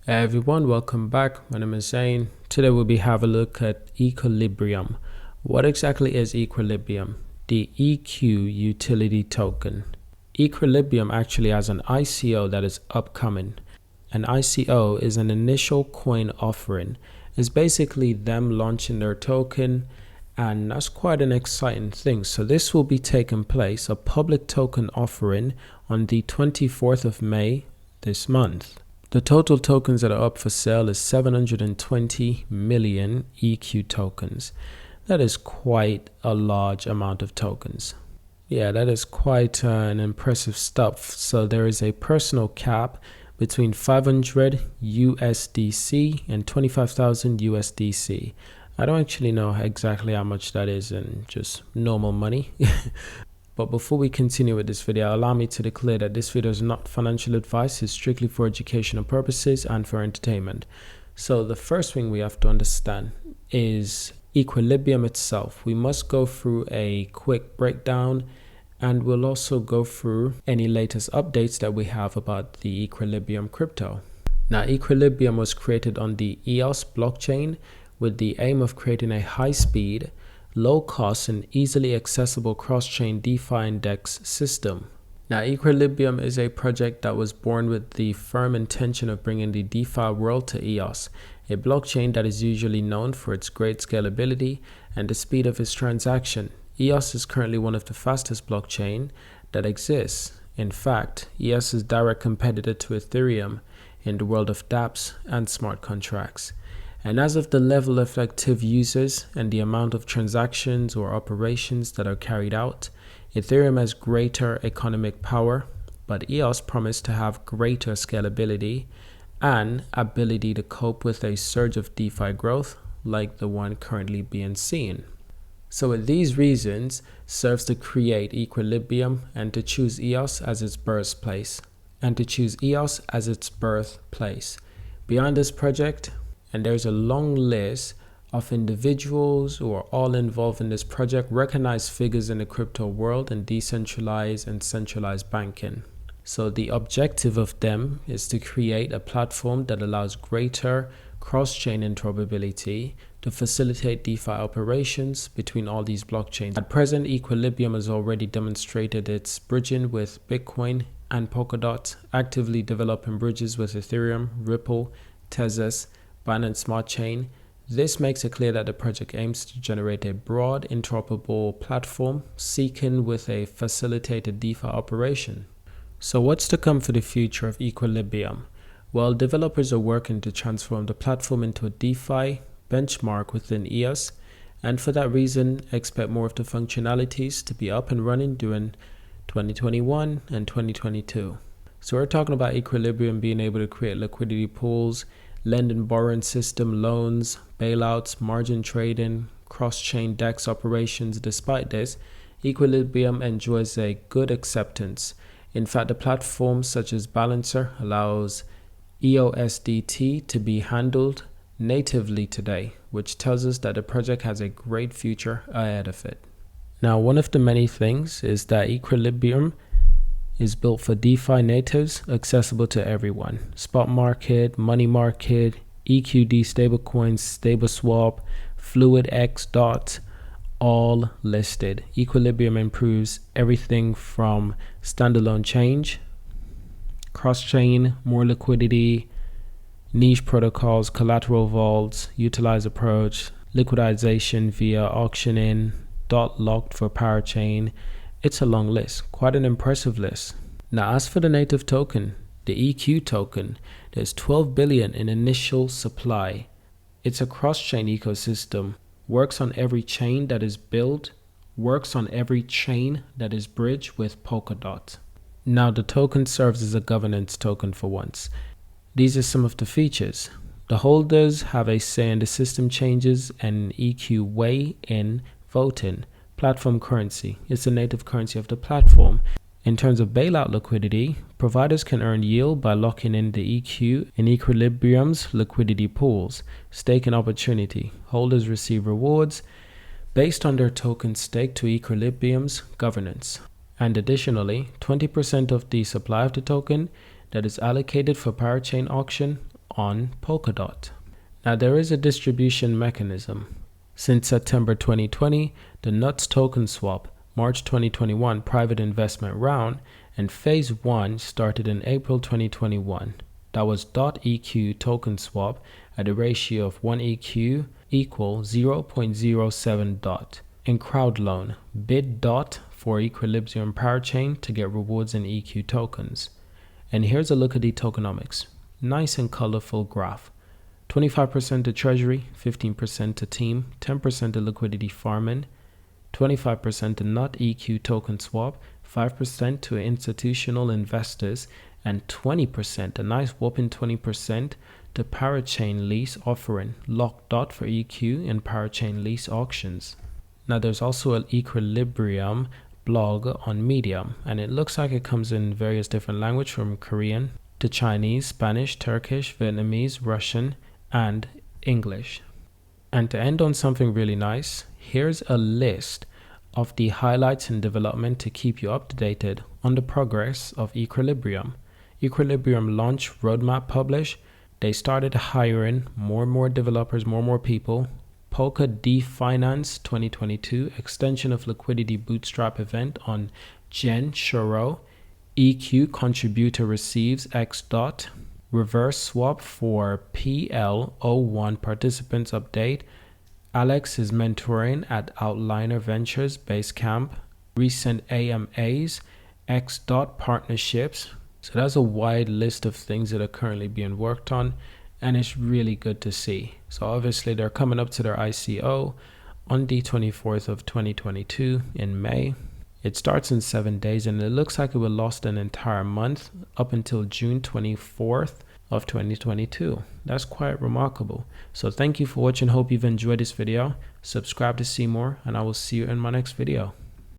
Hey everyone, welcome back. My name is Zane. Today we'll be having a look at equilibrium. What exactly is equilibrium? The EQ utility token. Equilibrium actually has an ICO that is upcoming. An ICO is an initial coin offering. It's basically them launching their token, and that's quite an exciting thing. So this will be taking place, a public token offering, on the 24th of May this month. The total tokens that are up for sale is 720 million EQ tokens. That is quite a large amount of tokens. Yeah, that is quite an impressive stuff. So there is a personal cap between 500 USDC and 25,000 USDC. I don't actually know exactly how much that is in just normal money. But before we continue with this video, allow me to declare that this video is not financial advice. It's strictly for educational purposes and for entertainment. So the first thing we have to understand is equilibrium itself. We must go through a quick breakdown, and we'll also go through any latest updates that we have about the equilibrium crypto. Now, equilibrium was created on the EOS blockchain with the aim of creating a high-speed, low-cost and easily accessible cross-chain DeFi index system. Now, Equilibrium is a project that was born with the firm intention of bringing the DeFi world to EOS, a blockchain that is usually known for its great scalability and the speed of its transaction. EOS is currently one of the fastest blockchain that exists. In fact, EOS is direct competitor to Ethereum in the world of dApps and smart contracts. And as of the level of active users and the amount of transactions or operations that are carried out, Ethereum has greater economic power, but EOS promised to have greater scalability and ability to cope with a surge of DeFi growth like the one currently being seen. So with these reasons, serves to create equilibrium and to choose EOS as its birthplace. Beyond this project, and there's a long list of individuals who are all involved in this project, recognized figures in the crypto world and decentralized and centralized banking. So the objective of them is to create a platform that allows greater cross-chain interoperability to facilitate DeFi operations between all these blockchains. At present, Equilibrium has already demonstrated its bridging with Bitcoin and Polkadot, actively developing bridges with Ethereum, Ripple, Tezos, Binance Smart Chain. This makes it clear that the project aims to generate a broad interoperable platform seeking with a facilitated DeFi operation. So what's to come for the future of Equilibrium? Well, developers are working to transform the platform into a DeFi benchmark within EOS, and for that reason, expect more of the functionalities to be up and running during 2021 and 2022. So we're talking about Equilibrium being able to create liquidity pools, lend and borrowing system, loans, bailouts, margin trading, cross-chain DEX operations. Despite this, Equilibrium enjoys a good acceptance. In fact, the platform such as Balancer allows EOSDT to be handled natively today, which tells us that the project has a great future ahead of it. Now, one of the many things is that Equilibrium is built for DeFi natives, accessible to everyone. Spot market, money market, EQD stablecoins, StableSwap, FluidX DOT, all listed. Equilibrium improves everything from standalone change, cross-chain, more liquidity, niche protocols, collateral vaults, utilize approach, liquidization via auctioning, dot locked for parachain. It's a long list, quite an impressive list. Now, as for the native token, the EQ token, there's 12 billion in initial supply. It's a cross-chain ecosystem, works on every chain that is built, works on every chain that is bridged with Polkadot. Now, the token serves as a governance token for once. These are some of the features. The holders have a say in the system changes and EQ weigh in voting. Platform currency. It's the native currency of the platform. In terms of bailout liquidity, providers can earn yield by locking in the EQ in Equilibrium's liquidity pools. Staking opportunity. Holders receive rewards based on their token stake to Equilibrium's governance. And additionally, 20% of the supply of the token that is allocated for parachain auction on Polkadot. Now there is a distribution mechanism. Since September 2020, the NUTS token swap, March 2021 private investment round, and phase 1 started in April 2021. That was .eq token swap at a ratio of 1 EQ equal 0.07 dot. In crowd loan, bid dot for Equilibrium parachain to get rewards in EQ tokens. And here's a look at the tokenomics. Nice and colorful graph. 25% to treasury, 15% to team, 10% to liquidity farming, 25% to not EQ token swap, 5% to institutional investors, and 20%, a nice whopping 20% to parachain lease offering, lock dot for EQ and parachain lease auctions. Now there's also an Equilibrium blog on Medium, and it looks like it comes in various different languages from Korean to Chinese, Spanish, Turkish, Vietnamese, Russian, and English. And to end on something really nice, here's a list of the highlights in development to keep you updated on the progress of Equilibrium. Equilibrium launch roadmap published. They started hiring more and more developers, more and more people. Polka Finance 2022 extension of liquidity bootstrap event on Gen Shuro. EQ contributor receives X dot. Reverse swap for PL01 participants update. Alex is mentoring at Outliner Ventures Basecamp. Recent AMAs. X dot partnerships. So that's a wide list of things that are currently being worked on, and it's really good to see. So obviously they're coming up to their ICO on the 24th of 2022 in May. It starts in 7 days, and it looks like it will last an entire month up until June 24th of 2022. That's quite remarkable. So thank you for watching. Hope you've enjoyed this video. Subscribe to see more, and I will see you in my next video.